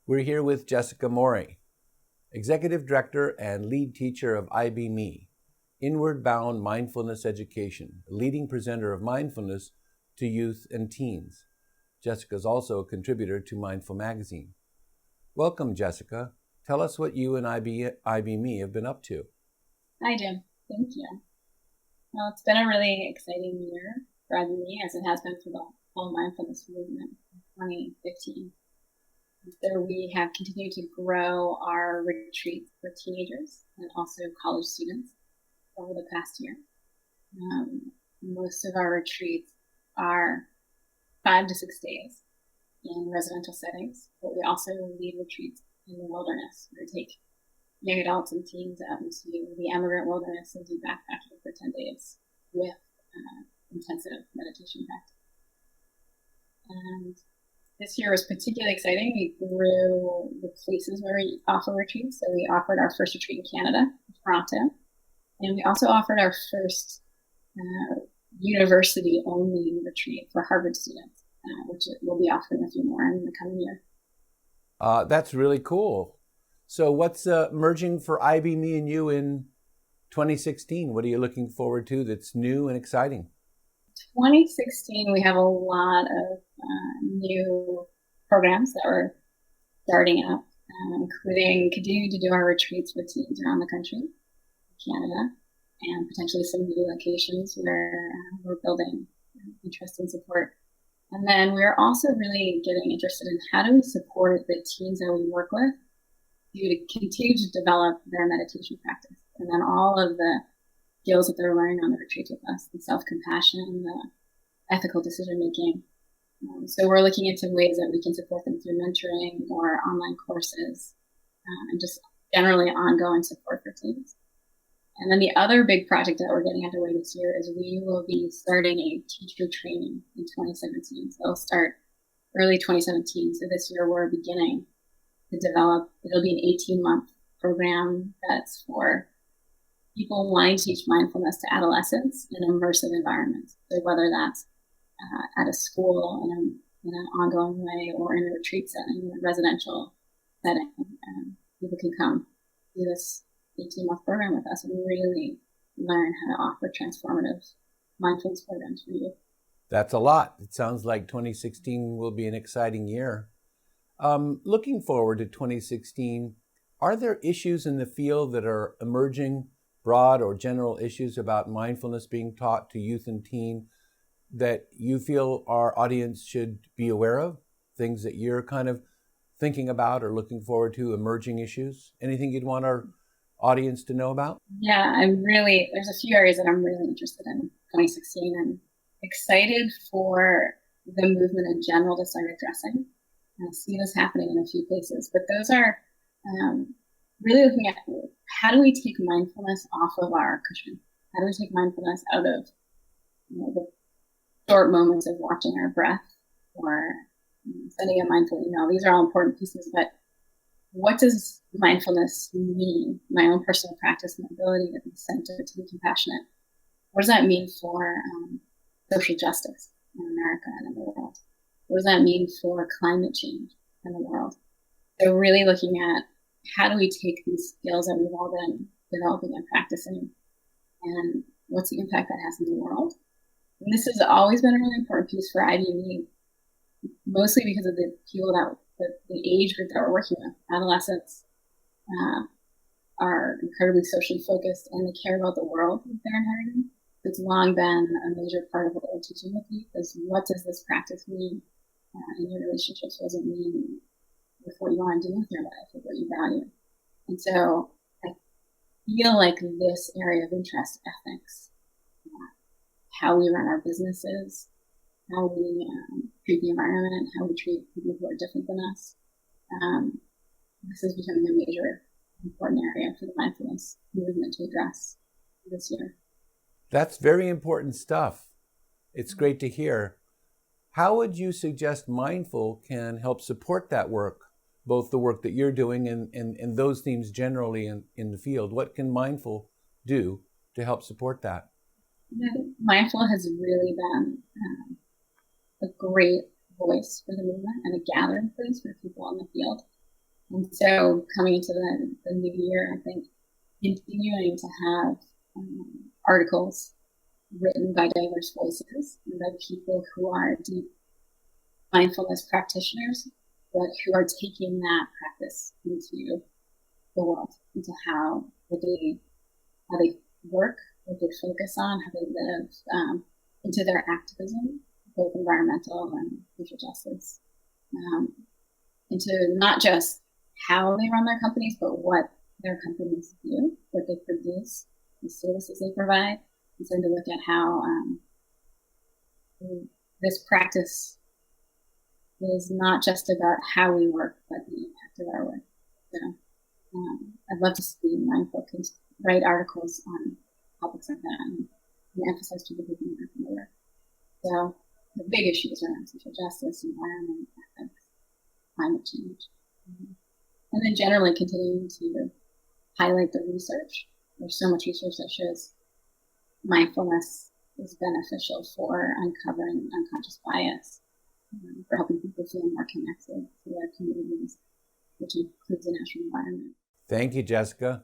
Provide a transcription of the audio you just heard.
We're here with Jessica Morey, Executive Director and Lead Teacher of IB.me, Inward Bound Mindfulness Education, a leading presenter of mindfulness to youth and teens. Jessica is also a contributor to Mindful Magazine. Welcome, Jessica. Tell us what you and IB.me have been up to. Hi, Jim. Thank you. Well, it's been a really exciting year for IB.me, as it has been for the whole mindfulness movement in 2015. So we have continued to grow our retreats for teenagers and also college students over the past year. Most of our retreats are 5 to 6 days in residential settings, but we also lead retreats in the wilderness. We take young adults and teens out into the emigrant wilderness and do backpacking for 10 days with intensive meditation practice. And this year was particularly exciting. We grew the places where we offer retreats. So we offered our first retreat in Canada, Toronto, and we also offered our first university-only retreat for Harvard students, which we'll be offering a few more in the coming year. That's really cool. So what's emerging for IB.me and you in 2016? What are you looking forward to that's new and exciting? 2016, we have a lot of new programs that we're starting up, including continuing to do our retreats with teens around the country, Canada, and potentially some new locations where we're building interest and support. And then we're also really getting interested in how do we support the teens that we work with to continue to develop their meditation practice, and then all of the skills that they're learning on the retreats with us, the self-compassion, the ethical decision-making. So we're looking into ways that we can support them through mentoring or online courses, and just generally ongoing support for teens. And then the other big project that we're getting underway this year is we will be starting a teacher training in 2017. So it'll start early 2017. So this year we're beginning to develop, it'll be an 18-month program that's for people wanting to teach mindfulness to adolescents in immersive environments. So whether that's at a school in an ongoing way or in a retreat setting, in a residential setting, people can come do this 18-month program with us and really learn how to offer transformative mindfulness programs for you. That's a lot. It sounds like 2016 will be an exciting year. Looking forward to 2016, are there issues in the field that are emerging, broad or general issues about mindfulness being taught to youth and teen that you feel our audience should be aware of? Things that you're kind of thinking about or looking forward to, emerging issues? Anything you'd want our audience to know about? Yeah, there's a few areas that I'm really interested in 2016 and excited for the movement in general to start addressing. I see this happening in a few places, but those are really looking at how do we take mindfulness off of our cushion? How do we take mindfulness out of the short moments of watching our breath or sending a mindful email? These are all important pieces, but what does mindfulness mean? My own personal practice and ability to be centered, to be compassionate. What does that mean for social justice in America and in the world? What does that mean for climate change in the world? So really looking at how do we take these skills that we've all been developing and practicing, and what's the impact that has in the world? And this has always been a really important piece for IB.me, mostly because of the people the age group that we're working with. Adolescents are incredibly socially focused and they care about the world that they're inheriting. It's long been a major part of what we're teaching with you, is what does this practice mean in your relationships? What does it mean with what you want to do with your life, with what you value? And so I feel like this area of interest, ethics, how we run our businesses, how we treat the environment, how we treat people who are different than us, this is becoming a major important area for the mindfulness movement to address this year. That's very important stuff. It's great to hear. How would you suggest Mindful can help support that work, both the work that you're doing and those themes generally in the field? What can Mindful do to help support that? Mindful has really been a great voice for the movement and a gathering place for people in the field. And so coming into the new year, I think continuing to have articles written by diverse voices and by people who are deep mindfulness practitioners, but who are taking that practice into the world, into how they work, what they focus on, how they live, into their activism, both environmental and social justice, into not just how they run their companies, but what their companies do, what they produce, the services they provide, and starting to look at how this practice is not just about how we work, but the impact of our work. So I'd love to see mindful write articles on topics like that and emphasize people who can work in the work. So the big issues around social justice, environment, ethics, climate change. And then generally continuing to highlight the research. There's so much research that shows mindfulness is beneficial for uncovering unconscious bias, for helping people feel more connected to their communities, which includes the natural environment. Thank you, Jessica.